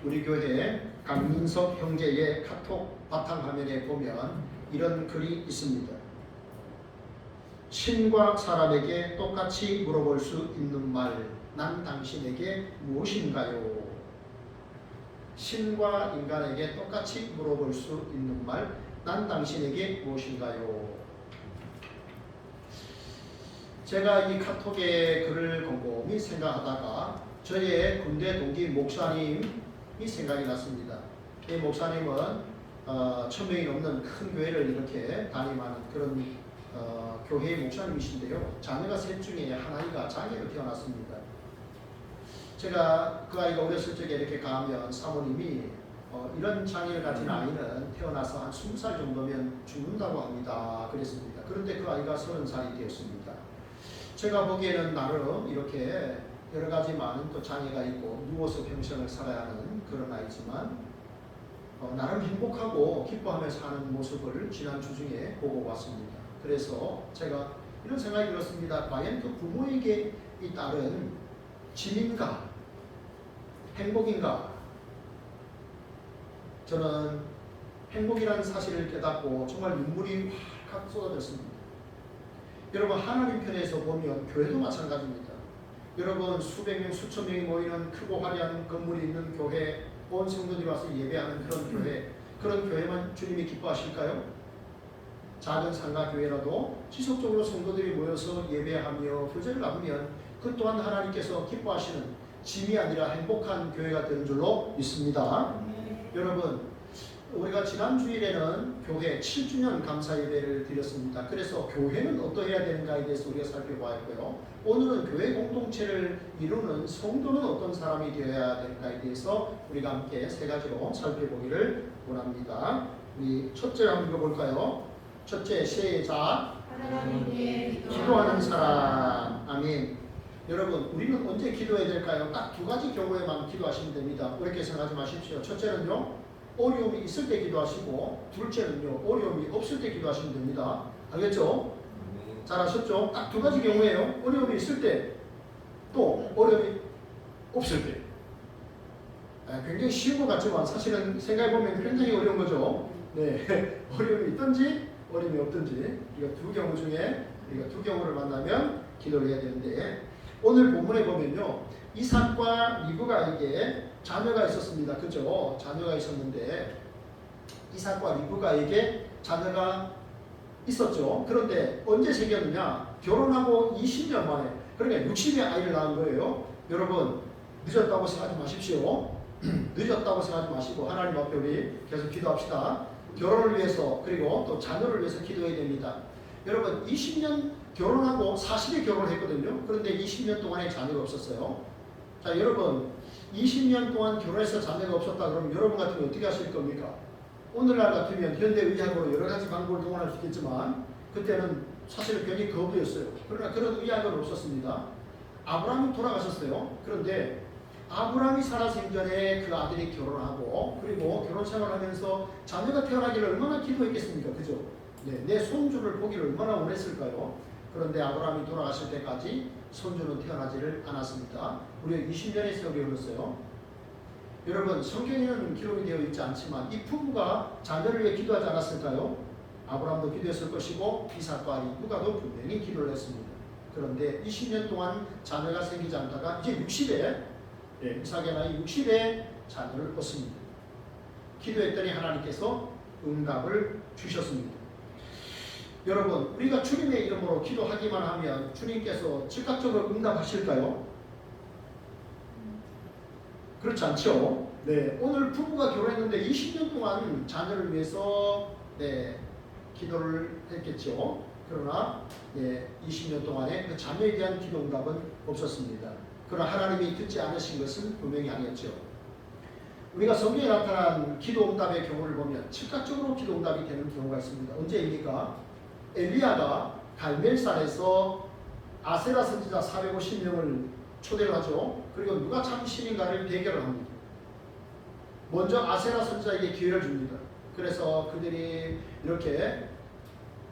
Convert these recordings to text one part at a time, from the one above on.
우리 교회 강민석 형제의 카톡 바탕화면에 보면 이런 글이 있습니다. 신과 사람에게 똑같이 물어볼 수 있는 말, 난 당신에게 무엇인가요? 신과 인간에게 똑같이 물어볼 수 있는 말, 난 당신에게 무엇인가요? 제가 이 카톡의 글을 곰곰이 생각하다가 저의 군대 동기 목사님이 생각이 났습니다. 이 목사님은 1000명이 넘는 큰 교회를 이렇게 담임하는 그런 교회의 목사님이신데요. 자녀가 셋 중에 한 아이가 장애로 태어났습니다. 제가 그 아이가 어렸을 적에 이렇게 가면 사모님이 이런 장애를 가진 아이는 태어나서 한 20살 정도면 죽는다고 합니다. 그랬습니다. 그런데 그 아이가 30살이 되었습니다. 제가 보기에는 나름 이렇게 여러 가지 많은 또 장애가 있고 누워서 평생을 살아야 하는 그런 아이지만 나름 행복하고 기뻐하며 사는 모습을 지난 주 중에 보고 왔습니다. 그래서 제가 이런 생각이 들었습니다. 과연 그 부모에게 이 딸은 짐인가? 행복인가? 저는 행복이라는 사실을 깨닫고 정말 눈물이 확 쏟아졌습니다. 여러분, 하나님 편에서 보면 교회도 마찬가지입니다. 여러분, 수백 명, 수천 명이 모이는 크고 화려한 건물이 있는 교회, 온 성도들이 와서 예배하는 그런 교회, 그런 교회만 주님이 기뻐하실까요? 작은 상가 교회라도 지속적으로 성도들이 모여서 예배하며 교제를 나누면 그 또한 하나님께서 기뻐하시는 짐이 아니라 행복한 교회가 되는 줄로 믿습니다. 여러분, 우리가 지난 주일에는 교회 7주년 감사 예배를 드렸습니다. 그래서 교회는 어떠해야 되는가에 대해서 우리가 살펴보았고요. 오늘은 교회 공동체를 이루는 성도는 어떤 사람이 되어야 되는가에 대해서 우리가 함께 세 가지로 살펴보기를 원합니다. 우리 첫째 한번 읽어볼까요? 첫째, 시작. 하나님께 기도하는 사람. 아멘. 여러분, 우리는 언제 기도해야 될까요? 딱 두 가지 경우에만 기도하시면 됩니다. 그렇게 생각하지 마십시오. 첫째는요, 어려움이 있을 때 기도하시고, 둘째는요, 어려움이 없을 때 기도하시면 됩니다. 알겠죠? 잘 아셨죠? 딱 두 가지 경우에요. 어려움이 있을 때, 또 어려움이 없을 때. 굉장히 쉬운 것 같지만 사실은 생각해보면 굉장히 어려운 거죠. 네, 어려움이 있든지 어려움이 없든지 이거 두 경우 중에 우리가 두 경우를 만나면 기도를 해야 되는데, 오늘 본문에 보면요, 이삭과 리브가에게 자녀가 있었습니다. 그죠? 자녀가 있었는데 이삭과 리브가에게 자녀가 있었죠. 그런데 언제 생겼느냐? 결혼하고 20년 만에, 그러니까 60에 아이를 낳은 거예요. 여러분, 늦었다고 생각하지 마십시오. 늦었다고 생각하지 마시고 하나님 앞에 우리 계속 기도합시다. 결혼을 위해서, 그리고 또 자녀를 위해서 기도해야 됩니다. 여러분, 20년 결혼하고 40에 결혼했거든요. 그런데 20년 동안에 자녀가 없었어요. 자, 여러분, 20년 동안 결혼해서 자녀가 없었다 그러면 여러분 같으면 어떻게 하실 겁니까? 오늘날 같으면 현대의학으로 여러 가지 방법을 동원할 수 있겠지만 그때는 사실 괜히 거부였어요. 그러나 그런 의학은 없었습니다. 아브라함이 돌아가셨어요. 그런데 아브라함이 살아 생전에 그 아들이 결혼하고, 그리고 결혼 생활하면서 자녀가 태어나기를 얼마나 기도했겠습니까? 그죠? 네, 내 손주를 보기를 얼마나 원했을까요? 그런데 아브라함이 돌아가실 때까지 손주는 태어나지를 않았습니다. 무려 20년의 세월이 흘렀어요. 여러분, 성경에는 기록이 되어 있지 않지만 이 부부가 자녀를 위해 기도하지 않았을까요? 아브라함도 기도했을 것이고 이삭과 리브가도 분명히 기도를 했습니다. 그런데 20년 동안 자녀가 생기지 않다가 이제 60에, 이삭의 나이 60에 자녀를 얻습니다. 기도했더니 하나님께서 응답을 주셨습니다. 여러분, 우리가 주님의 이름으로 기도하기만 하면 주님께서 즉각적으로 응답하실까요? 그렇지 않죠? 네, 오늘 부부가 결혼했는데 20년 동안 자녀를 위해서 기도를 했겠죠. 그러나 20년 동안에 그 자녀에 대한 기도 응답은 없었습니다. 그러나 하나님이 듣지 않으신 것은 분명히 아니었죠. 우리가 성경에 나타난 기도 응답의 경우를 보면 즉각적으로 기도 응답이 되는 경우가 있습니다. 언제입니까? 엘리야가 갈멜산에서 아세라 선지자 450명을 초대를 하죠. 그리고 누가 참 신인가를 대결을 합니다. 먼저 아세라 선지자에게 기회를 줍니다. 그래서 그들이 이렇게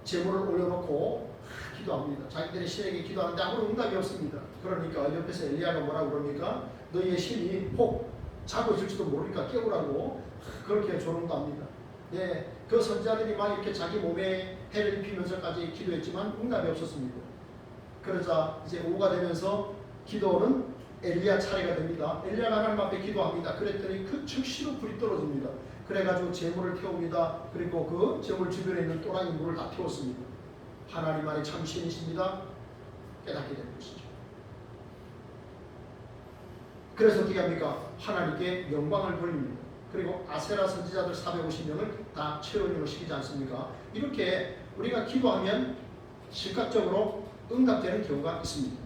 제물을 올려놓고 기도합니다. 자기들의 신에게 기도하는데 아무런 응답이 없습니다. 그러니까 옆에서 엘리야가 뭐라고 그럽니까? 너희의 신이 혹 자고 있을지도 모르니까 깨우라고 그렇게 조롱도 합니다. 예, 그 선지자들이 막 이렇게 자기 몸에 해를 입히면서까지 기도했지만 응답이 없었습니다. 그러자 이제 오후가 되면서 기도는 엘리야 차례가 됩니다. 엘리야가 하나님 앞에 기도합니다. 그랬더니 그 즉시로 불이 떨어집니다. 그래가지고 제물을 태웁니다. 그리고 그 제물 주변에 있는 또랑이 물을 다 태웠습니다. 하나님 안에 참 신이십니다. 깨닫게 되는 것이죠. 그래서 어떻게 합니까? 하나님께 영광을 돌립니다. 그리고 아세라 선지자들 450명을 다 체온으로 시키지 않습니까? 이렇게 우리가 기도하면 즉각적으로 응답되는 경우가 있습니다.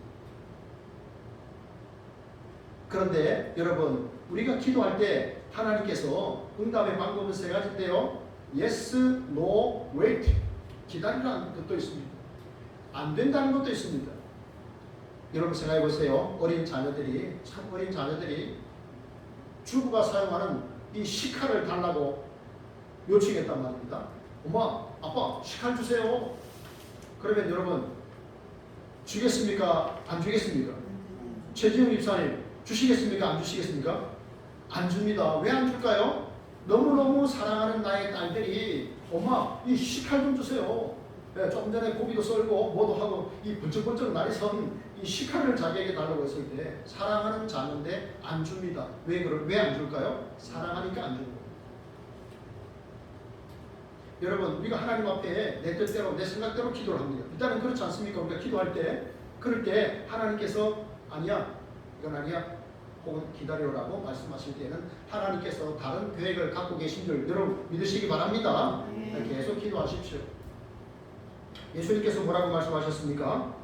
그런데 여러분, 우리가 기도할 때 하나님께서 응답의 방법은 세 가지인데요. Yes, No, Wait. 기다리라는 것도 있습니다. 안 된다는 것도 있습니다. 여러분 생각해 보세요. 어린 자녀들이 주부가 사용하는 이 식칼을 달라고 요청했단 말입니다. 엄마, 아빠, 식칼 주세요. 그러면 여러분 주겠습니까? 안 주겠습니까? 최지훈 집사님 주시겠습니까? 안 주시겠습니까? 안 줍니다. 왜 안 줄까요? 너무너무 사랑하는 나의 딸들이 엄마 이 식칼 좀 주세요. 네, 조금 전에 고기도 썰고 뭐도 하고 이 번쩍번쩍 날이 선 이 식칼을 자기에게 달라고 했을 때 사랑하는 자녀인데 안 줍니다. 왜 안 줄까요? 사랑하니까 안 주는 거예요. 여러분, 우리가 하나님 앞에 내 뜻대로 내 생각대로 기도를 합니다. 일단은 그렇지 않습니까? 우리가 기도할 때 그럴 때 하나님께서 아니야, 이건 아니야, 혹은 기다려라고 말씀하실 때는 하나님께서 다른 계획을 갖고 계신 줄 여러분 믿으시기 바랍니다. 계속 기도하십시오. 예수님께서 뭐라고 말씀하셨습니까?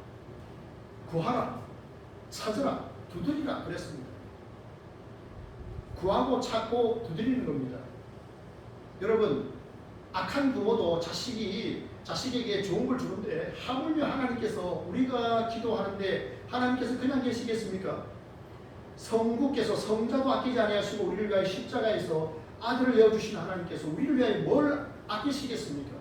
구하라, 찾으라, 두드리라 그랬습니다. 구하고 찾고 두드리는 겁니다. 여러분, 악한 부모도 자식에게 좋은 걸 주는데 하물며 하나님께서 우리가 기도하는데 하나님께서 그냥 계시겠습니까? 성부께서 성자도 아끼지 아니하시고 우리를 위하여 십자가에서 아들을 내어주신 하나님께서 우리를 위하여 뭘 아끼시겠습니까?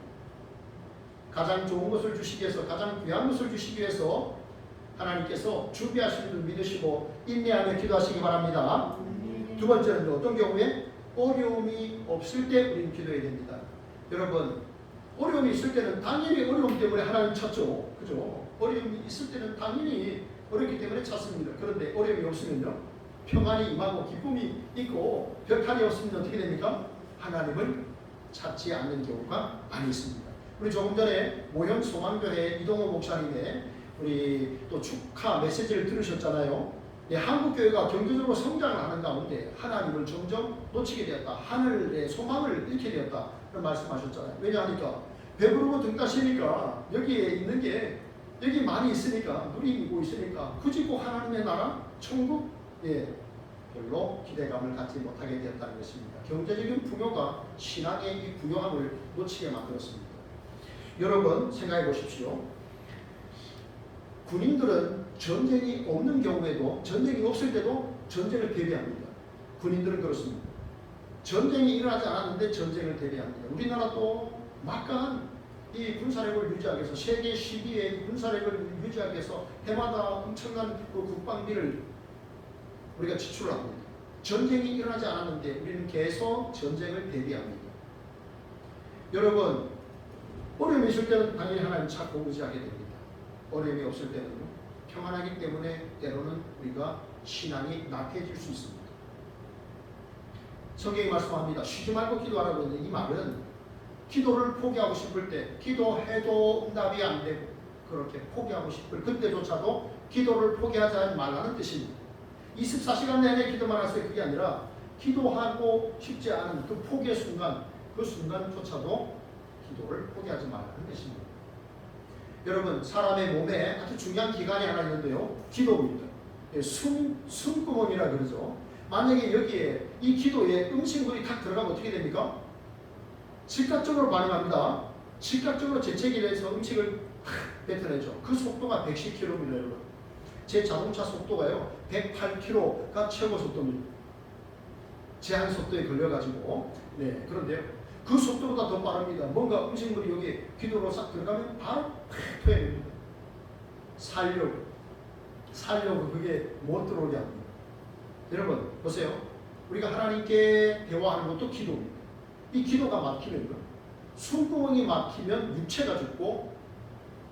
가장 좋은 것을 주시기 위해서, 가장 귀한 것을 주시기 위해서 하나님께서 준비하시는 줄 믿으시고 인내하며 기도하시기 바랍니다. 두 번째는 어떤 경우에? 어려움이 없을 때 우리는 기도해야 됩니다. 여러분, 어려움이 있을 때는 당연히 어려움 때문에 하나님 찾죠. 그죠? 어려움이 있을 때는 당연히 어렵기 때문에 찾습니다. 그런데 어려움이 없으면요, 평안이 임하고 기쁨이 있고 별탈이 없으면 어떻게 됩니까? 하나님을 찾지 않는 경우가 많이 있습니다. 우리 조금 전에 모현 소망교회 이동호 목사님의 우리 또 축하 메시지를 들으셨잖아요. 네, 한국 교회가 경제적으로 성장을 하는 가운데 하나님을 점점 놓치게 되었다. 하늘의 소망을 잃게 되었다. 그런 말씀하셨잖아요. 왜냐하니까 배부르고 등 따시니까 여기에 있는 게 여기 많이 있으니까 누리고 있으니까 굳이 꼭 하나님의 나라 천국 별로 기대감을 갖지 못하게 되었다는 것입니다. 경제적인 풍요가 신앙의 이 부요함을 놓치게 만들었습니다. 여러분 생각해 보십시오. 군인들은 전쟁이 없는 경우에도, 전쟁이 없을 때도 전쟁을 대비합니다. 군인들은 그렇습니다. 전쟁이 일어나지 않았는데 전쟁을 대비합니다. 우리나라도 막강한 이 군사력을 유지하기 위해서, 세계 10위의 군사력을 유지하기 위해서 해마다 엄청난 그 국방비를 우리가 지출을 합니다. 전쟁이 일어나지 않았는데 우리는 계속 전쟁을 대비합니다. 여러분, 어려움이 있을 때는 당연히 하나님 찾고 의지하게 됩니다. 어려움이 없을 때는 평안하기 때문에 때로는 우리가 신앙이 나태해질 수 있습니다. 성경이 말씀합니다. 쉬지 말고 기도하라고 하는 이 말은 기도를 포기하고 싶을 때, 기도해도 응답이 안 되고 그렇게 포기하고 싶을 그때조차도 기도를 포기하지 말라는 뜻입니다. 24시간 내내 기도만 하세요. 그게 아니라 기도하고 싶지 않은 그 포기의 순간, 그 순간조차도 기도를 포기하지 말라는 뜻입니다. 여러분, 사람의 몸에 아주 중요한 기관이 하나 있는데요, 기도입니다. 숨구멍이라 그러죠. 만약에 여기에 이 기도에 음식물이 탁 들어가면 어떻게 됩니까? 즉각적으로 반응합니다. 즉각적으로 재채기를 해서 음식을 뱉어내죠. 그 속도가 110km입니다. 여러분, 제 자동차 속도가요 108km가 최고 속도입니다. 제한 속도에 걸려가지고. 네, 그런데요, 그 속도보다 더 빠릅니다. 뭔가 음식물이 여기 기도로 싹 들어가면 바로 팍 토해냅니다. 살려고 그게 못 들어오게 합니다. 여러분 보세요. 우리가 하나님께 대화하는 것도 기도입니다. 이 기도가 막히면요, 숨구멍이 막히면 육체가 죽고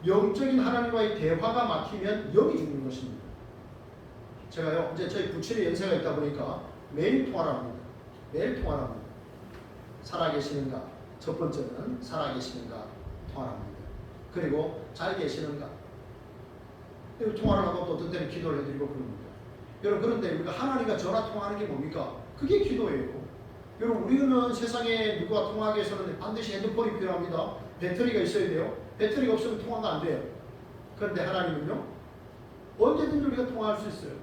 영적인 하나님과의 대화가 막히면 영이 죽는 것입니다. 제가요, 이제 저희 부친의 연세가 있다 보니까 매일 통화를 합니다. 매일 통화를 합니다. 살아계시는가? 첫 번째는 살아계시는가 통화를 합니다. 그리고 잘 계시는가? 통화를 하고 또 어떤 때는 기도를 해드리고 그럽니다. 여러분, 그런데 우리가 하나님과 전화 통화하는 게 뭡니까? 그게 기도예요. 여러분, 우리는 세상에 누구와 통화하기 위해서는 반드시 핸드폰이 필요합니다. 배터리가 있어야 돼요. 배터리가 없으면 통화가 안 돼요. 그런데 하나님은요, 언제든지 우리가 통화할 수 있어요.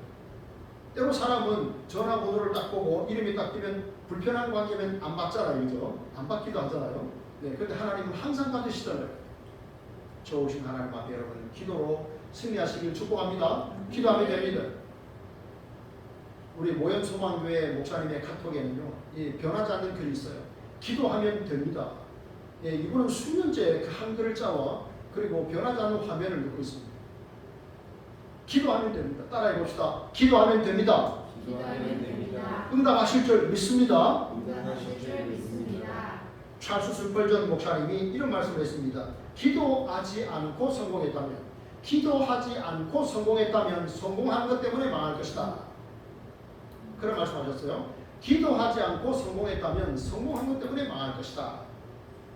때로 사람은 전화번호를 딱 보고 이름이 딱 뜨면 불편한 관계면 안 받잖아요. 그죠? 안 받기도 하잖아요. 네, 그런데 하나님은 항상 받으시잖아요. 좋으신 하나님 앞에 여러분, 기도로 승리하시길 축복합니다. 기도하면 됩니다. 우리 모현소망교회 목사님의 카톡에는요, 이 변하지 않는 글이 있어요. 기도하면 됩니다. 예, 이분은 수년째 그 한 글자와 그리고 변하지 않는 화면을 넣고 있습니다. 기도하면 됩니다. 따라해 봅시다. 기도하면 됩니다. 기도하면 됩니다. 응답하실 줄 믿습니다. 응답하실 줄 믿습니다. 찰스 스펄전 목사님이 이런 말씀을 했습니다. 기도하지 않고 성공했다면, 기도하지 않고 성공했다면 성공한 것 때문에 망할 것이다. 그런 말씀하셨어요. 기도하지 않고 성공했다면 성공한 것 때문에 망할 것이다.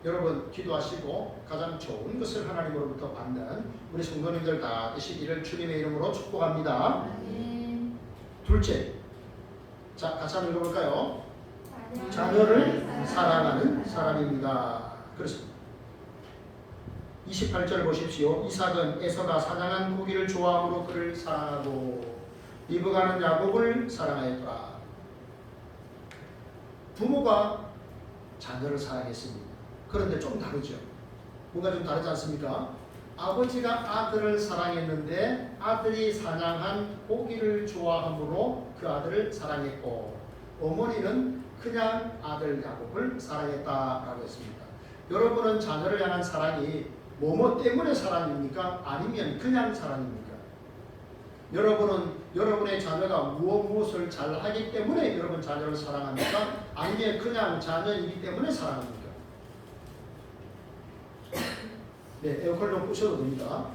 여러분, 기도하시고 가장 좋은 것을 하나님으로부터 받는 우리 성도님들 다 되시기를 주님의 이름으로 축복합니다. 아멘. 둘째, 자, 같이 한번 읽어볼까요? 자녀를 사랑하는 사람입니다. 그렇습니다. 28절 보십시오. 이삭은 에서가 사냥한 고기를 좋아함으로 그를 사랑하고 리브가는 야곱을 사랑하였더라. 부모가 자녀를 사랑했습니다. 그런데 좀 다르죠. 뭔가 좀 다르지 않습니까? 아버지가 아들을 사랑했는데 아들이 사냥한 고기를 좋아함으로 그 아들을 사랑했고, 어머니는 그냥 아들 야곱을 사랑했다라고 했습니다. 여러분은 자녀를 향한 사랑이 뭐뭐 때문에 사랑입니까? 아니면 그냥 사랑입니까? 여러분은 여러분의 자녀가 무엇을 잘하기 때문에 여러분 자녀를 사랑합니까? 아니면 그냥 자녀이기 때문에 사랑합니까? 네, 에어컨 좀 끄셔도 됩니다.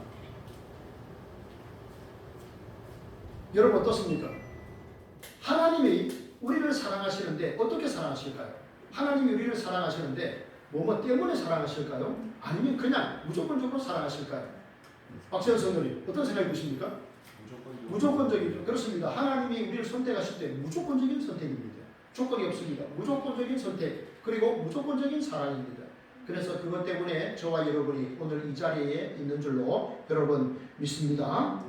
여러분 어떻습니까? 하나님이 우리를 사랑하시는데 어떻게 사랑하실까요? 하나님이 우리를 사랑하시는데 뭐뭐 때문에 사랑하실까요? 아니면 그냥 무조건적으로 사랑하실까요? 박세현 성도님 어떤 생각이 드십니까? 무조건적이죠. 그렇습니다. 하나님이 우리를 선택하실 때 무조건적인 선택입니다. 조건이 없습니다. 무조건적인 선택, 그리고 무조건적인 사랑입니다. 그래서 그것 때문에 저와 여러분이 오늘 이 자리에 있는 줄로 여러분 믿습니다.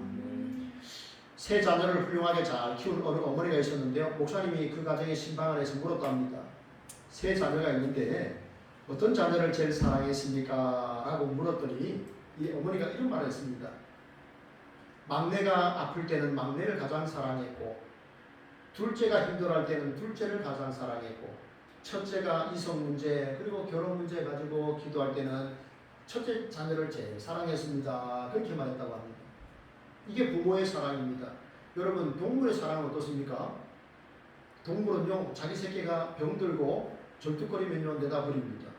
세 자녀를 훌륭하게 잘 키운 어느 어머니가 있었는데요. 목사님이 그 가정의 신방을 해서 물었답니다. 세 자녀가 있는데 어떤 자녀를 제일 사랑했습니까? 라고 물었더니 이 어머니가 이런 말을 했습니다. 막내가 아플 때는 막내를 가장 사랑했고, 둘째가 힘들어할 때는 둘째를 가장 사랑했고, 첫째가 이성 문제 그리고 결혼 문제 가지고 기도할 때는 첫째 자녀를 제일 사랑했습니다. 그렇게 말했다고 합니다. 이게 부모의 사랑입니다. 여러분, 동물의 사랑은 어떻습니까? 동물은요, 자기 새끼가 병들고 절뚝거리면요 내다버립니다.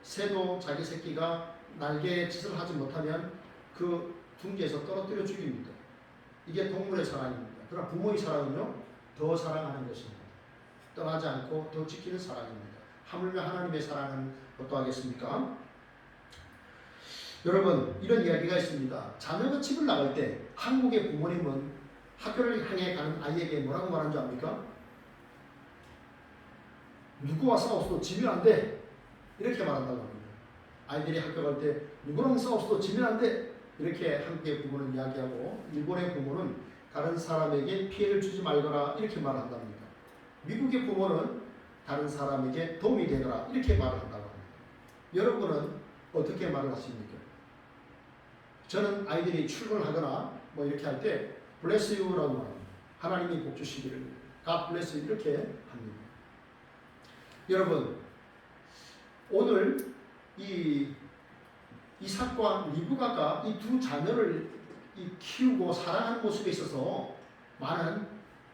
새도 자기 새끼가 날개에 짓을 하지 못하면 그 둥지에서 떨어뜨려 죽입니다. 이게 동물의 사랑입니다. 그러나 부모의 사랑은요, 더 사랑하는 것입니다. 떠나지 않고 더 지키는 사랑입니다. 하물며 하나님의 사랑은 어떠하겠습니까? 여러분, 이런 이야기가 있습니다. 자녀가 집을 나갈 때 한국의 부모님은 학교를 향해 가는 아이에게 뭐라고 말하는 줄 압니까? 누구와 싸웠어도 지면 안 돼. 이렇게 말한다고 합니다. 아이들이 학교 갈 때 누구랑 싸웠어도 지면 안 돼. 이렇게 한국의 부모는 이야기하고, 일본의 부모는 다른 사람에게 피해를 주지 말거라 이렇게 말한답니다. 미국의 부모는 다른 사람에게 도움이 되거라 이렇게 말을 한다고 합니다. 여러분은 어떻게 말을 하십니까? 저는 아이들이 출근하거나 뭐 이렇게 할 때 bless you라고 말합니다. 하나님이 복 주시기를, God bless you 이렇게 합니다. 여러분, 오늘 이 이삭과 리브가가 이 두 자녀를 키우고 사랑하는 모습에 있어서 많은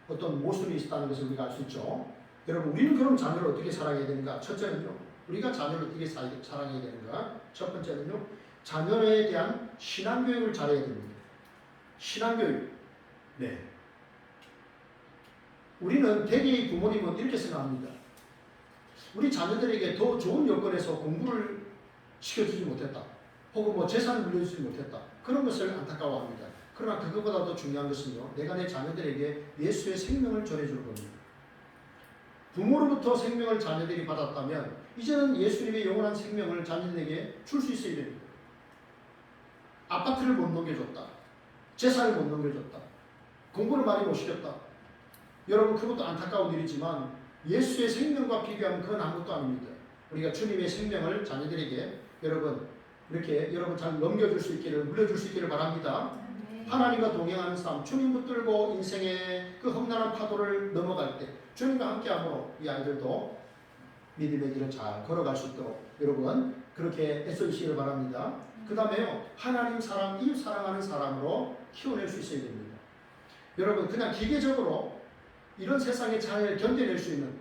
어떤 모순이 있었다는 것을 우리가 알 수 있죠. 여러분 우리는 그럼 자녀를 어떻게 사랑해야 되는가? 첫째는요. 우리가 자녀를 어떻게 사랑해야 되는가? 첫 번째는요. 자녀에 대한 신앙교육을 잘해야 됩니다. 신앙교육. 네. 우리는 대개의 부모님은 이렇게 생각합니다. 우리 자녀들에게 더 좋은 여건에서 공부를 시켜주지 못했다. 혹은 뭐 재산을 물려주지 못했다. 그런 것을 안타까워합니다. 그러나 그것보다 더 중요한 것은요. 내가 내 자녀들에게 예수의 생명을 전해주는 겁니다. 부모로부터 생명을 자녀들이 받았다면 이제는 예수님의 영원한 생명을 자녀들에게 줄 수 있어야 됩니다. 아파트를 못 넘겨줬다. 재산을 못 넘겨줬다. 공부를 많이 못 시켰다. 여러분 그것도 안타까운 일이지만 예수의 생명과 비교하면 그건 아무것도 아닙니다. 우리가 주님의 생명을 자녀들에게 여러분 이렇게 여러분 잘 넘겨줄 수 있기를 물려줄 수 있기를 바랍니다. 하나님과 동행하는 삶, 주님 붙들고 인생의 그 험난한 파도를 넘어갈 때 주님과 함께함으로 이 아이들도 믿음의 길을 잘 걸어갈 수 있도록 여러분 그렇게 애써주시기를 바랍니다. 그 다음에요. 하나님 사랑, 이웃 사랑하는 사람으로 키워낼 수 있어야 됩니다. 여러분 그냥 기계적으로 이런 세상에 잘 견뎌낼 수 있는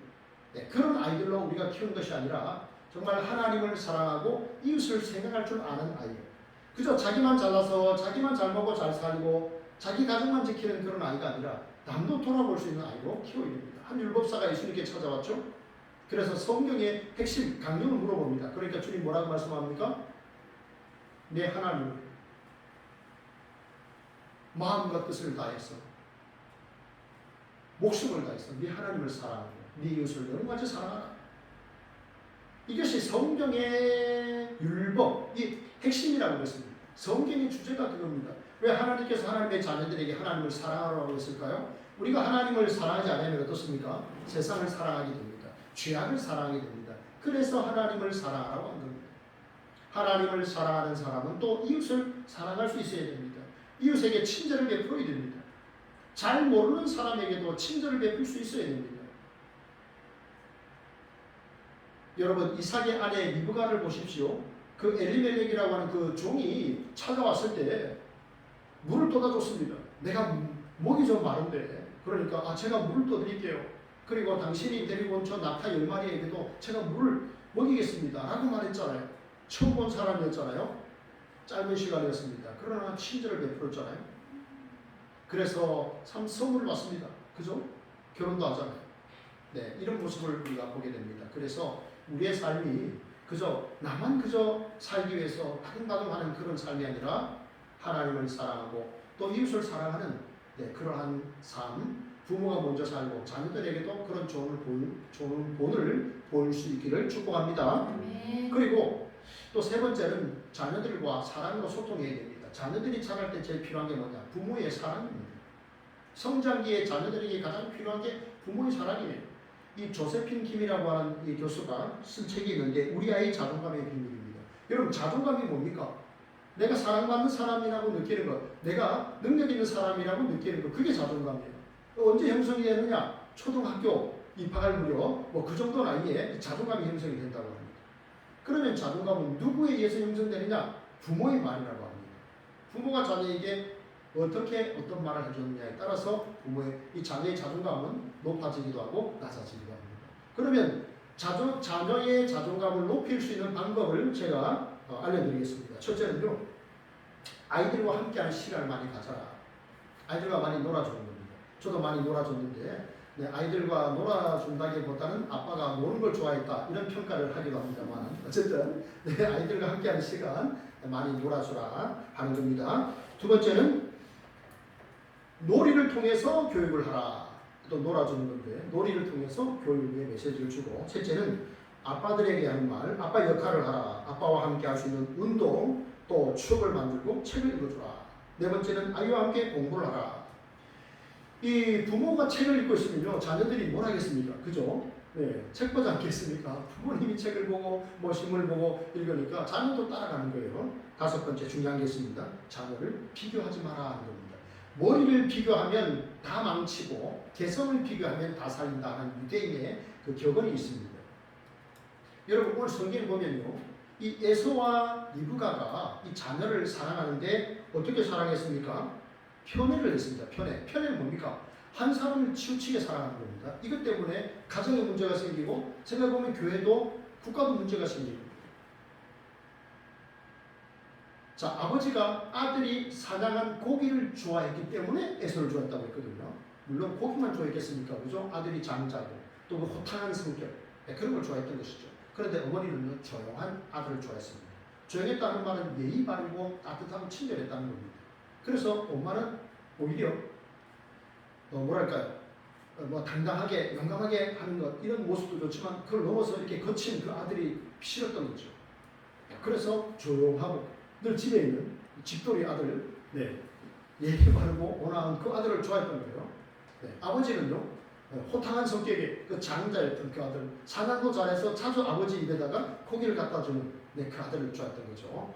그런 아이들로 우리가 키우는 것이 아니라 정말 하나님을 사랑하고 이웃을 생각할 줄 아는 아이들. 그저 자기만 잘나서 자기만 잘 먹고 잘 살고 자기 가정만 지키는 그런 아이가 아니라 남도 돌아볼 수 있는 아이로 키워야 됩니다. 한 율법사가 예수님께 찾아왔죠. 그래서 성경의 핵심 강령을 물어봅니다. 그러니까 주님 뭐라고 말씀합니까? 내 하나님을 마음과 뜻을 다해서 목숨을 다해서 네 하나님을 사랑하고 네 이웃을 너는 같이 사랑하라. 이것이 성경의 율법, 이 핵심이라고 했습니다. 성경의 주제가 그겁니다. 왜 하나님께서 하나님의 자녀들에게 하나님을 사랑하라고 했을까요? 우리가 하나님을 사랑하지 않으면 어떻습니까? 세상을 사랑하게 됩니다. 죄악을 사랑하게 됩니다. 그래서 하나님을 사랑하라고 한 겁니다. 하나님을 사랑하는 사람은 또 이웃을 사랑할 수 있어야 됩니다. 이웃에게 친절을 베풀어야 됩니다. 잘 모르는 사람에게도 친절을 베풀 수 있어야 됩니다. 여러분 이삭의 아내 리브가를 보십시오. 그 엘리멜렉이라고 하는 그 종이 찾아왔을 때 물을 떠다줬습니다. 내가 목이 좀 마른데 그러니까 제가 물을 떠드릴게요. 그리고 당신이 데리고 온 저 낙타 10마리에게도 제가 물을 먹이겠습니다. 라고 말했잖아요. 처음 본 사람이었잖아요. 짧은 시간이었습니다. 그러나 친절을 베풀었잖아요. 그래서 참 선물을 받습니다. 그죠? 결혼도 하잖아요. 네, 이런 모습을 우리가 보게 됩니다. 그래서 우리의 삶이 그저 나만 그저 살기 위해서 바둥바둥하는 그런 삶이 아니라 하나님을 사랑하고 또 이웃을 사랑하는 그러한 삶, 부모가 먼저 살고 자녀들에게도 그런 좋은 본을 보일 수 있기를 축복합니다. 그리고 또 세 번째는 자녀들과 사랑으로 소통해야 됩니다. 자녀들이 자랄 때 제일 필요한 게 뭐냐? 부모의 사랑입니다. 성장기에 자녀들에게 가장 필요한 게 부모의 사랑이에요. 이 조세핀 김이라고 하는 이 교수가 쓴 책이 있는데 우리 아이의 자존감의 비밀입니다. 여러분 자존감이 뭡니까? 내가 사랑받는 사람이라고 느끼는 것, 내가 능력 있는 사람이라고 느끼는 것, 그게 자존감이에요. 언제 형성이 되느냐? 초등학교 입학할 무렵 그 정도 나이에 자존감이 형성이 된다고 합니다. 그러면 자존감은 누구에 의해서 형성되느냐? 부모의 말이라고 합니다. 부모가 자녀에게 어떻게 어떤 말을 해줬느냐에 따라서 부모의 이 자녀의 자존감은 높아지기도 하고 낮아지기도 합니다. 그러면 자녀의 자존감을 높일 수 있는 방법을 제가 알려드리겠습니다. 첫째는요, 아이들과 함께하는 시간을 많이 가져라. 아이들과 많이 놀아주는 겁니다. 저도 많이 놀아줬는데 아이들과 놀아준다기보다는 아빠가 노는 걸 좋아했다 이런 평가를 하기도 합니다만 어쨌든 아이들과 함께하는 시간 많이 놀아주라 하는 겁니다. 두 번째는 놀이를 통해서 교육을 하라. 또 놀아주는 건데 놀이를 통해서 교육의 메시지를 주고 셋째는 아빠들에게 하는 말, 아빠 역할을 하라. 아빠와 함께 할 수 있는 운동, 또 추억을 만들고 책을 읽어주라. 네 번째는 아이와 함께 공부를 하라. 이 부모가 책을 읽고 있으면요 자녀들이 뭘 하겠습니까? 그죠? 네, 책 보지 않겠습니까? 부모님이 책을 보고 신문을 보고 읽으니까 자녀도 따라가는 거예요. 다섯 번째 중요한 게 있습니다. 자녀를 비교하지 마라 하는 겁니다. 머리를 비교하면 다 망치고 개성을 비교하면 다 살린다 하는 유대인의 그 격언이 있습니다. 여러분 오늘 성경을 보면요 이 에서와 리브가가 이 자녀를 사랑하는데 어떻게 사랑했습니까? 편애를 했습니다. 편애는 뭡니까? 한 사람을 치우치게 사랑하는 겁니다. 이것 때문에 가정에 문제가 생기고 생각해보면 교회도 국가도 문제가 생기고. 자, 아버지가 아들이 사냥한 고기를 좋아했기 때문에 에서를 좋아했다고 했거든요. 물론 고기만 좋아했겠습니까? 그죠? 아들이 장자고 또 그 호탕한 성격, 그런 걸 좋아했던 것이죠. 그런데 어머니는 조용한 아들을 좋아했습니다. 조용했다는 말은 예의 바르고 따뜻하고 친절했다는 겁니다. 그래서 엄마는 오히려 뭐랄까요? 당당하게 용감하게 하는 것 이런 모습도 좋지만 그걸 넘어서 이렇게 거친 그 아들이 싫었던 거죠. 그래서 조용하고 늘 집에 있는 집돌이 아들, 예의 바르고 온화한 그 아들을 좋아했던 거예요. 아버지는요, 호탕한 성격의 그 장자였던 그 아들, 사냥도 잘해서 자주 아버지 입에다가 고기를 갖다 주는 그 아들을 좋아했던 거죠.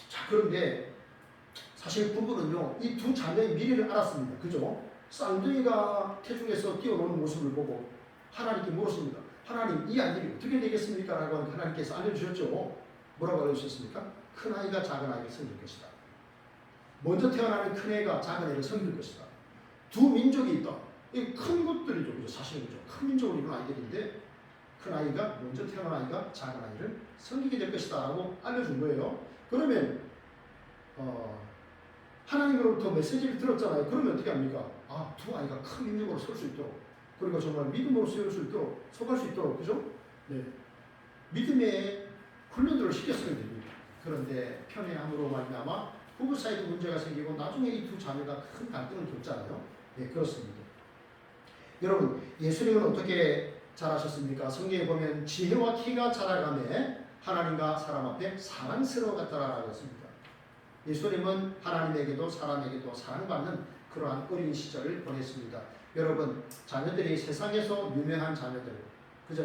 자, 그런데 사실 부부는요, 이 두 자녀의 미래를 알았습니다. 그죠? 쌍둥이가 태중에서 뛰어노는 모습을 보고 하나님께 물었습니다. 하나님, 이 아들이 어떻게 되겠습니까? 라고 하나님께서 알려주셨죠. 뭐라고 알려주셨습니까? 큰아이가 작은아이를 섬길 것이다. 먼저 태어나는 큰애가 작은애를 섬길 것이다. 두 민족이 있다. 이 큰 것들이죠. 그죠? 사실은 그죠? 큰 민족을 이룬 아이들인데 큰아이가 먼저 태어난 아이가 작은아이를 섬기게 될 것이다 라고 알려준 거예요. 그러면 하나님으로부터 메시지를 들었잖아요. 그러면 어떻게 합니까? 두 아이가 큰 민족으로 설 수 있도록, 그리고 정말 믿음으로 세울 수 있도록, 서갈 수 있도록, 그죠? 믿음의 훈련들을 시켰으면 됩니다. 그런데 편애함으로 말미암아 부부 사이도 문제가 생기고 나중에 이 두 자녀가 큰 갈등을 겪잖아요. 그렇습니다. 여러분, 예수님은 어떻게 자라셨습니까? 성경에 보면 지혜와 키가 자라가며 하나님과 사람 앞에 사랑스러워갔다라고 했습니다. 예수님은 하나님에게도 사람에게도 사랑받는 그러한 어린 시절을 보냈습니다. 여러분, 자녀들이 세상에서 유명한 자녀들, 그저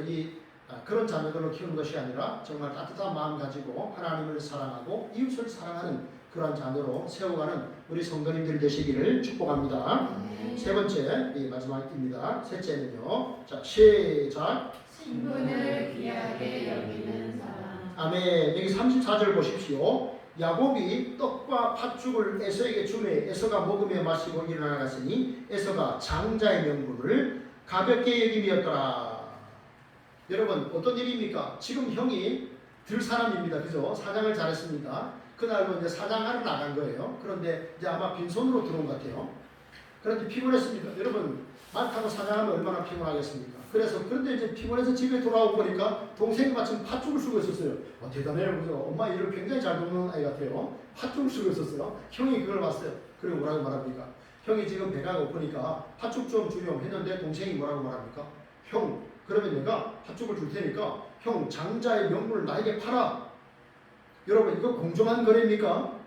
그런 자녀들로 키우는 것이 아니라 정말 따뜻한 마음 가지고 하나님을 사랑하고 이웃을 사랑하는 그러한 자녀로 세워가는 우리 성도님들 되시기를 축복합니다. 세 번째, 마지막입니다. 셋째는요. 자, 시작. 신분을 귀하게 여기는 사람. 아멘. 여기 34절 보십시오. 야곱이 떡과 팥죽을 에서에게 주매 에서가 먹으며 마시고 일어나갔으니 에서가 장자의 명분을 가볍게 여김이었더라. 여러분, 어떤 일입니까? 지금 형이 들 사람입니다. 그죠? 사냥을 잘했습니다. 그날로 이제 사냥하러 나간 거예요. 그런데 이제 아마 빈손으로 들어온 것 같아요. 그런데 피곤했습니다. 여러분, 말 타고 사냥하면 얼마나 피곤하겠습니까? 그런데 이제 피곤해서 집에 돌아오고 보니까 동생이 마침 팥죽을 쓰고 있었어요. 대단해요. 그죠? 엄마 일을 굉장히 잘 돕는 아이 같아요. 팥죽을 쓰고 있었어요. 형이 그걸 봤어요. 그리고 뭐라고 말합니까? 형이 지금 배가 고프니까 팥죽 좀 주렴 했는데 동생이 뭐라고 말합니까? 형, 그러면 내가 팥죽을 줄 테니까 형 장자의 명분을 나에게 팔아. 여러분, 이거 공정한 거래입니까?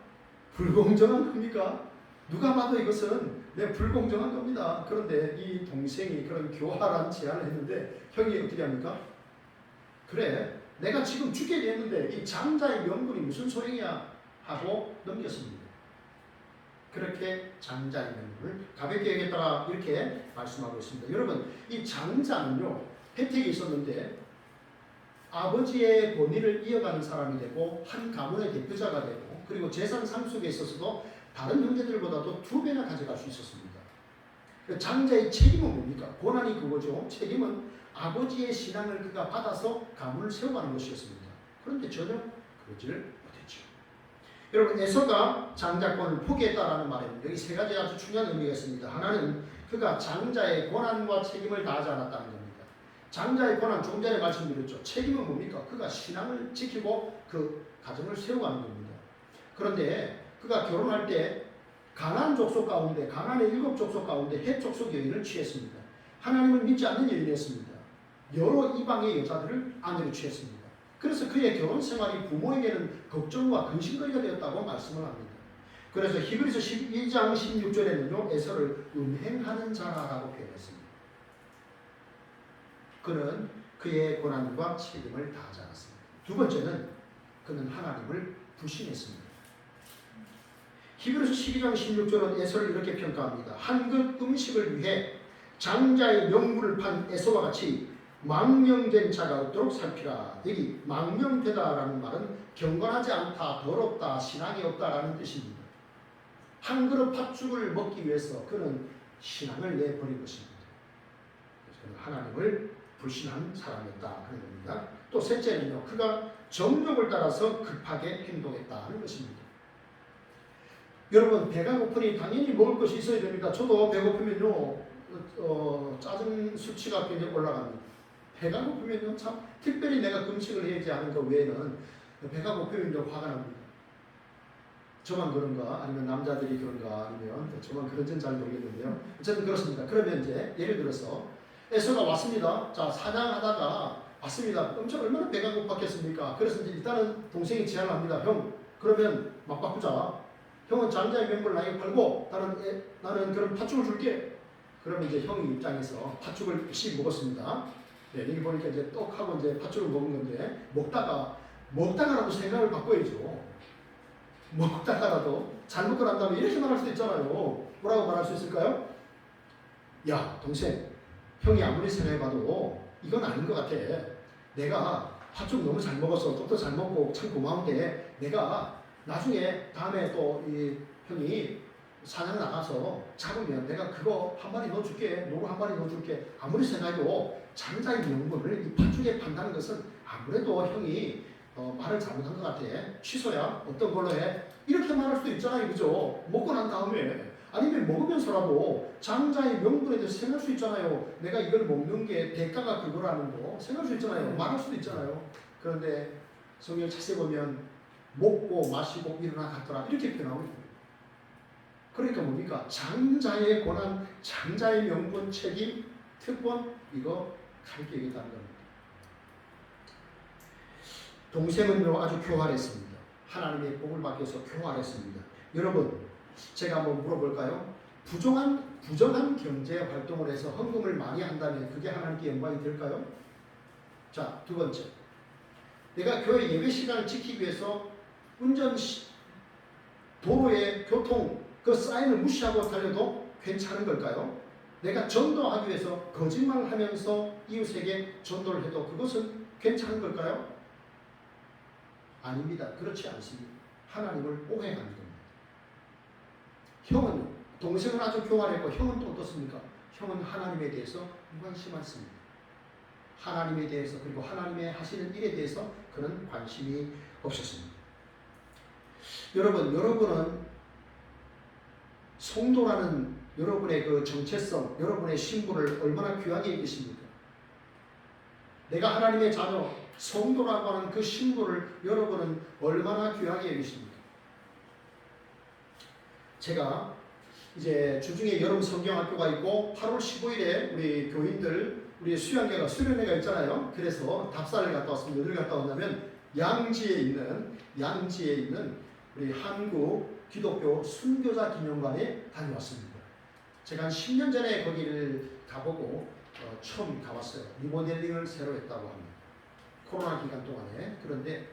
불공정한 겁니까? 누가 봐도 이것은 불공정한 겁니다. 그런데 이 동생이 그런 교활한 제안을 했는데 형이 어떻게 합니까? 그래, 내가 지금 죽게 됐는데 이 장자의 명분이 무슨 소용이야 하고 넘겼습니다. 그렇게 장자의 명분을 가볍게 여겼더라 이렇게 말씀하고 있습니다. 여러분, 이 장자는요, 혜택이 있었는데 아버지의 권위를 이어가는 사람이 되고 한 가문의 대표자가 되고 그리고 재산 상속에 있어서도 다른 형제들보다도 2배나 가져갈 수 있었습니다. 장자의 책임은 뭡니까? 고난이 그거죠. 책임은 아버지의 신앙을 그가 받아서 가문을 세워가는 것이었습니다. 그런데 전혀 그러지를 못했죠. 여러분, 에서가 장자권을 포기했다라는 말에는 여기 세 가지 아주 중요한 의미가 있습니다. 하나는 그가 장자의 고난과 책임을 다하지 않았다는 겁니다. 장자의 고난, 좀 전에 말씀드렸죠. 책임은 뭡니까? 그가 신앙을 지키고 그 가정을 세워가는 겁니다. 그런데 그가 결혼할 때 가나안 족속 가운데, 가나안의 7족속 가운데 헷 족속 여인을 취했습니다. 하나님을 믿지 않는 여인이었습니다. 여러 이방의 여자들을 아내로 취했습니다. 그래서 그의 결혼 생활이 부모에게는 걱정과 근심거리가 되었다고 말씀을 합니다. 그래서 히브리서 12장 16절에는요, 에서를 음행하는 자라고 표현했습니다. 그는 그의 고난과 책임을 다하지 않았습니다. 두 번째는 그는 하나님을 부신했습니다. 히브리서 12장 16절은 에서를 이렇게 평가합니다. 한 그릇 음식을 위해 장자의 명분을 판 에서와 같이 망명된 자가 없도록 살피라. 여기 망명되다라는 말은 경건하지 않다, 더럽다, 신앙이 없다라는 뜻입니다. 한 그릇 팥죽을 먹기 위해서 그는 신앙을 내버린 것입니다. 그래서 하나님을 불신한 사람이었다 하는 겁니다. 또 셋째는요, 그가 정욕을 따라서 급하게 행동했다는 것입니다. 여러분, 배가 고프니 당연히 먹을 것이 있어야 됩니다. 저도 배고프면요, 짜증 수치가 굉장히 올라갑니다. 배가 고프면요, 참 특별히 내가 금식을 해야지 하는 것 외에는 배가 고프면요, 화가 납니다. 저만 그런가, 아니면 남자들이 그런가, 아니면 저만 그런지는 잘 모르겠는데요. 어쨌든 그렇습니다. 그러면 이제 예를 들어서 에서가 왔습니다. 자, 사냥하다가 왔습니다. 엄청 얼마나 배가 고팠겠습니까? 그래서 이제 일단은 동생이 제안을 합니다. 형, 그러면 막 바꾸자. 형은 장자의 명분을 나에게 팔고 나는 그럼 팥죽을 줄게. 그러면 이제 형이 입장에서 팥죽을 열심히 먹었습니다. 네, 여기 보니까 이제 떡하고 이제 팥죽을 먹은 건데 먹다가라도 생각을 바꿔야죠. 먹다가라도 잘못 난 다음에 이렇게 말할 수도 있잖아요. 뭐라고 말할 수 있을까요? 야, 동생, 형이 아무리 생각해봐도 이건 아닌 것 같아. 내가 팥죽 너무 잘 먹었어. 떡도 잘 먹고 참 고마운데 내가 나중에 다음에 또 이 형이 사냥 나가서 잡으면 내가 그거 한 마리 넣어줄게. 노루 한 마리 넣어줄게. 아무리 생각해도 장자의 명분을 이 팥죽에 판다는 것은 아무래도 형이 말을 잘못한 것 같아. 취소야. 어떤 걸로 해? 이렇게 말할 수도 있잖아요. 그죠? 먹고 난 다음에 아니면 먹으면서라도 장자의 명분에 대해서 생각할 수 있잖아요. 내가 이걸 먹는 게 대가가 그거라는 거 생각할 수 있잖아요. 말할 수도 있잖아요. 그런데 성경 자세히 보면 먹고 마시고 일어나 갔더라 이렇게 표현하고 있습니다. 그러니까 뭡니까? 장자의 권한, 장자의 명분, 책임, 특권 이거 가르치겠다는 겁니다. 동생은요 아주 교활했습니다. 하나님의 복을 받기 위해서 교활했습니다. 여러분 제가 한번 물어볼까요? 부정한 경제 활동을 해서 헌금을 많이 한다면 그게 하나님께 영광이 될까요? 자, 두 번째, 내가 교회 예배 시간을 지키기 위해서 도로의 교통 그 사인을 무시하고 달려도 괜찮은 걸까요? 내가 전도하기 위해서 거짓말을 하면서 이웃에게 전도를 해도 그것은 괜찮은 걸까요? 아닙니다. 그렇지 않습니다. 하나님을 오해하는 겁니다. 형은, 동생은 아주 교활했고 형은 또 어떻습니까? 형은 하나님에 대해서 무관심 많습니다. 하나님에 대해서 그리고 하나님의 하시는 일에 대해서 그런 관심이 없었습니다. 여러분은 성도라는 여러분의 그 정체성, 여러분의 신분을 얼마나 귀하게 여기십니까? 내가 하나님의 자녀, 성도라고 하는 그 신분을 여러분은 얼마나 귀하게 여기십니까? 제가 이제 주중에 여름 성경학교가 있고 8월 15일에 우리 교인들 우리 수련회가 있잖아요. 그래서 답사를 갔다 왔습니다. 어디를 갔다 왔냐면 양지에 있는 우리 한국 기독교 순교자 기념관에 다녀왔습니다. 제가 한 10년 전에 거기를 가보고 처음 가봤어요. 리모델링을 새로 했다고 합니다. 코로나 기간 동안에. 그런데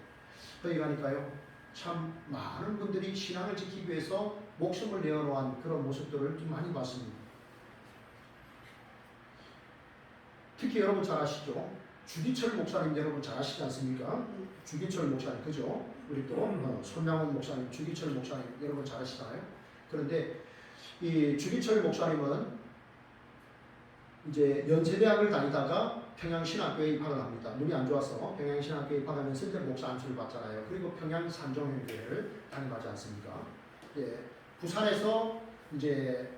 거기 가니까요, 참 많은 분들이 신앙을 지키기 위해서 목숨을 내어놓은 그런 모습들을 좀 많이 봤습니다. 특히 여러분 잘 아시죠? 주기철 목사님 여러분 잘 아시지 않습니까? 주기철 목사님, 그죠? 우리 또 손명훈 목사님, 주기철 목사님 여러분 잘 아시잖아요. 그런데 이 주기철 목사님은 이제 연세대학을 다니다가 평양신학교에 입학을 합니다. 눈이 안 좋아서 평양신학교에 입학하면서 이제 목사 안수를 받잖아요. 그리고 평양산정형교회를 담임하지 않습니까? 예, 부산에서 이제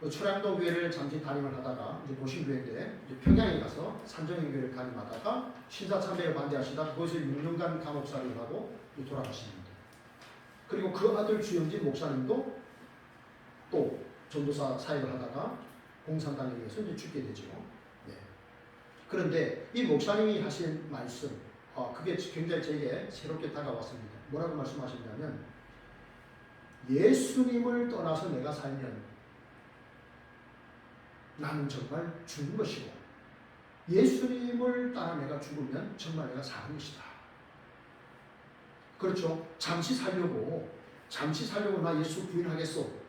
그 초량도 교회를 잠시 담임을 하다가 이제 도심교회인데 이제 평양에 가서 산정형교회를 담임하다가 신사참배를 반대하시다 그것을 6년간 감옥살이를 하고 돌아가십니다. 그리고 그 아들 주영진 목사님도 또 전도사 사역을 하다가 공산당에 의해서 이제 죽게 되죠. 네. 그런데 이 목사님이 하신 말씀, 그게 굉장히 제게 새롭게 다가왔습니다. 뭐라고 말씀하셨냐면, 예수님을 떠나서 내가 살면 나는 정말 죽은 것이고, 예수님을 따라 내가 죽으면 정말 내가 사는 것이다. 그렇죠? 잠시 살려고 나 예수 부인하겠소.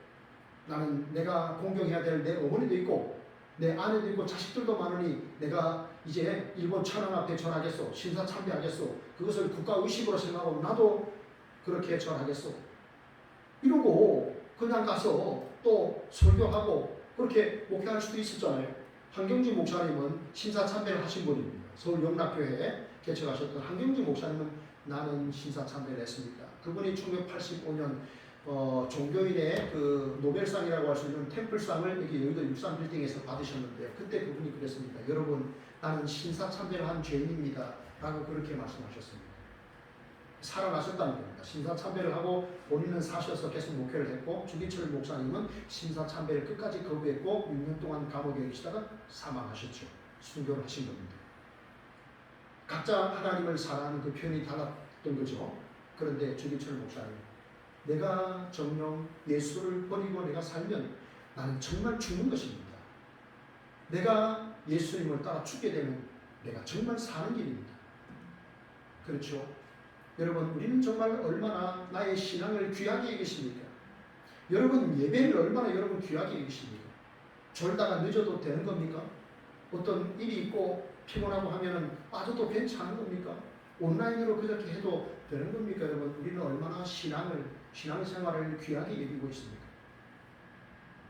나는 내가 공경해야 될 내 어머니도 있고 내 아내도 있고 자식들도 많으니 내가 이제 일본 천황 앞에 절하겠소. 신사참배하겠소. 그것을 국가의식으로 생각하고 나도 그렇게 절하겠소. 이러고 그냥 가서 또 설교하고 그렇게 목회할 수도 있었잖아요. 한경주 목사님은 신사참배를 하신 분입니다. 서울 영락교회에 개척하셨던 한경주 목사님은 나는 신사참배를 했습니다. 그분이 1985년 종교인의 그 노벨상이라고 할 수 있는 템플상을 여기 여의도 63 빌딩에서 받으셨는데요. 그때 그분이 그랬습니다. 여러분, 나는 신사참배를 한 죄인입니다. 라고 그렇게 말씀하셨습니다. 살아나셨다는 겁니다. 신사참배를 하고 본인은 사셔서 계속 목회를 했고, 주기철 목사님은 신사참배를 끝까지 거부했고 6년 동안 감옥에 계시다가 사망하셨죠. 순교를 하신 겁니다. 각자 하나님을 사랑하는 그 표현이 달랐던 거죠. 그런데 주기철 목사님, 내가 정녕 예수를 버리고 내가 살면 나는 정말 죽는 것입니다. 내가 예수님을 따라 죽게 되면 내가 정말 사는 길입니다. 그렇죠? 여러분, 우리는 정말 얼마나 나의 신앙을 귀하게 여기십니까? 여러분, 예배를 얼마나 여러분 귀하게 여기십니까? 졸다가 늦어도 되는 겁니까? 어떤 일이 있고 피곤하고 하면은 빠져도 괜찮은 겁니까? 온라인으로 그렇게 해도 되는 겁니까? 여러분, 우리는 얼마나 신앙생활을 귀하게 여기고 있습니까?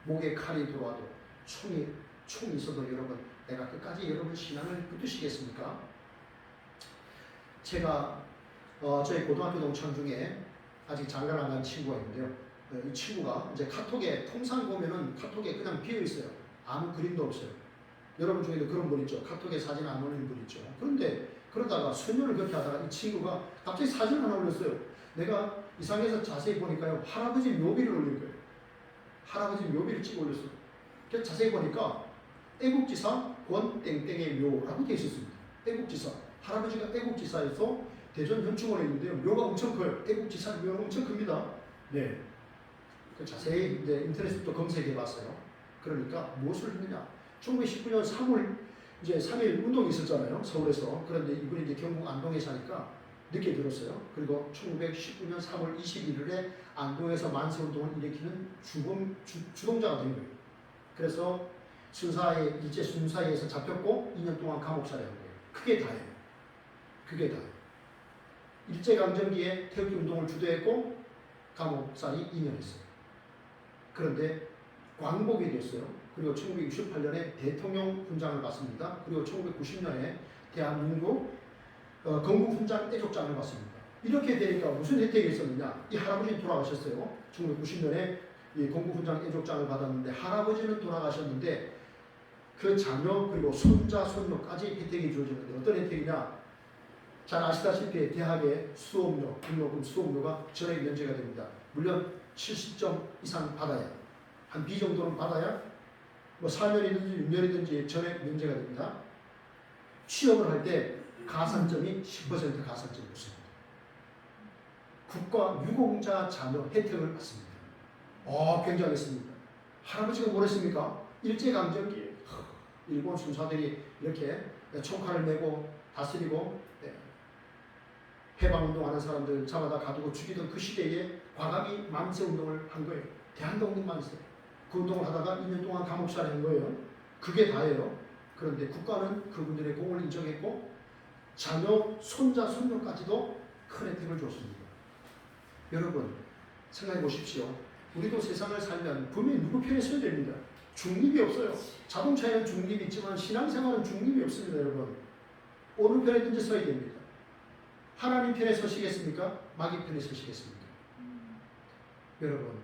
목에 칼이 들어와도 총이 있어도 여러분, 내가 끝까지 여러분 신앙을 붙드시겠습니까? 제가 저희 고등학교 동창 중에 아직 장가를 안 간 친구가 있는데요. 이 친구가 이제 카톡에 통상 보면은 카톡에 그냥 비어 있어요. 아무 그림도 없어요. 여러분 중에도 그런 분 있죠. 카톡에 사진 안 올리는 분 있죠. 그런데 그러다가 수년을 그렇게 하다가 이 친구가 갑자기 사진을 하나 올렸어요. 내가 이상해서 자세히 보니까요, 할아버지 묘비를 올린 거예요. 할아버지 묘비를 찍어 올렸어요. 그래서 자세히 보니까 애국지사 권땡땡의 묘라고 되어 있었습니다. 애국지사. 할아버지가 애국지사에서 대전 현충원에 있는데요. 묘가 엄청 커요. 애국지사 묘는 엄청 큽니다. 네. 자세히 이제 인터넷에 또 검색해 봤어요. 그러니까 무엇을 했느냐. 1919년 3월 이제 3일 운동이 있었잖아요. 서울에서. 그런데 이분이 이제 경북 안동에 사니까 늦게 들었어요. 그리고 1919년 3월 21일에 안동에서 만세운동을 일으키는 주동자가 된 거예요. 그래서 일제 순사에서 잡혔고 2년 동안 감옥살이한 거예요. 그게 다예요. 그게 다예요. 일제강점기에 태극기 운동을 주도했고 감옥살이 2년 했어요. 그런데 광복이 됐어요. 그리고 1968년에 대통령 훈장을 받습니다. 그리고 1990년에 대한민국 건국훈장 애족장을 받습니다. 이렇게 되니까 무슨 혜택이 있었느냐? 이 할아버지 돌아가셨어요. 1990년에 이 건국훈장 애족장을 받았는데 할아버지는 돌아가셨는데 그 자녀 그리고 손자 손녀까지 혜택이 주어지는데 어떤 혜택이냐? 잘 아시다시피 대학의 수업료, 등록금 수업료가 전액 면제가 됩니다. 물론 70점 이상 받아야, 한 B 정도는 받아야 뭐 4년이든지 6년이든지 전액 면제가 됩니다. 취업을 할 때 가산점이 10% 가산점이 붙습니다. 국가 유공자 자녀 혜택을 받습니다. 굉장했습니다. 할아버지가 뭐랬습니까? 일제강점기에 일본 순사들이 이렇게 총칼을 메고 다스리고 해방운동하는 사람들 잡아다 가두고 죽이던 그 시대에 과감히 만세운동을 한 거예요. 대한독립 만세. 그 운동을 하다가 2년 동안 감옥살이 한 거예요. 그게 다예요. 그런데 국가는 그분들의 공을 인정했고 자녀, 손자, 손녀까지도 큰 혜택을 줬습니다. 여러분 생각해 보십시오. 우리도 세상을 살면 분명히 누구 편에 서야 됩니다. 중립이 없어요. 자동차에는 중립이 있지만 신앙생활은 중립이 없습니다. 여러분 어느 편에든지 서야 됩니다. 하나님 편에 서시겠습니까? 마귀 편에 서시겠습니까? 여러분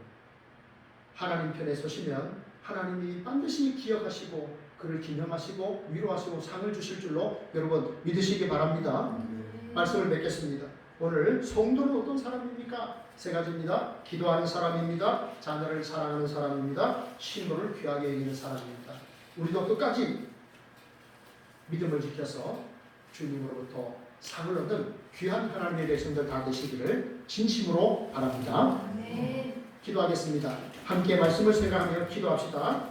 하나님 편에 서시면 하나님이 반드시 기억하시고 그를 기념하시고 위로하시고 상을 주실 줄로 여러분 믿으시기 바랍니다. 말씀을 맺겠습니다. 오늘 성도는 어떤 사람입니까? 세 가지입니다. 기도하는 사람입니다. 자녀를 사랑하는 사람입니다. 신부를 귀하게 여기는 사람입니다. 우리도 끝까지 믿음을 지켜서 주님으로부터 상을 얻은 귀한 하나님의 백성들 다 되시기를 진심으로 바랍니다. 기도하겠습니다. 함께 말씀을 생각하며 기도합시다.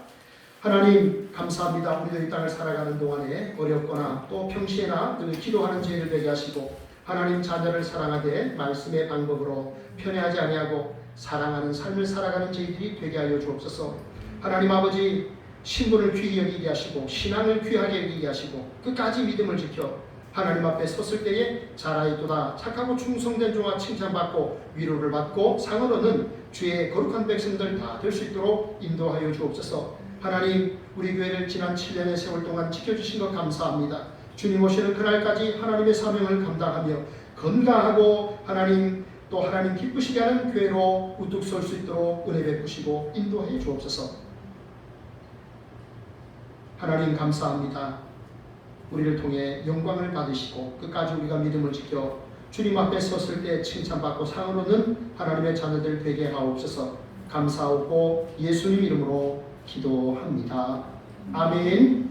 하나님 감사합니다. 우리도 이 땅을 살아가는 동안에 어렵거나 또 평시에나 늘 기도하는 죄를 되게 하시고 하나님 자녀를 사랑하되 말씀의 방법으로 편애하지 아니하고 사랑하는 삶을 살아가는 저희들이 되게 하여 주옵소서. 하나님 아버지 신분을 귀히 여기게 하시고 신앙을 귀하게 여기게 하시고 끝까지 믿음을 지켜 하나님 앞에 섰을 때에 잘하였도다 착하고 충성된 종아 칭찬받고 위로를 받고 상을 얻는 주의 거룩한 백성들 다 될 수 있도록 인도하여 주옵소서. 하나님, 우리 교회를 지난 7년의 세월 동안 지켜주신 것 감사합니다. 주님 오시는 그날까지 하나님의 사명을 감당하며 건강하고 하나님 또 하나님 기쁘시게 하는 교회로 우뚝 설 수 있도록 은혜 베푸시고 인도해 주옵소서. 하나님 감사합니다. 우리를 통해 영광을 받으시고 끝까지 우리가 믿음을 지켜 주님 앞에 섰을 때 칭찬받고 상을 얻는 하나님의 자녀들 되게 하옵소서. 감사하고 예수님 이름으로 기도합니다. 아멘.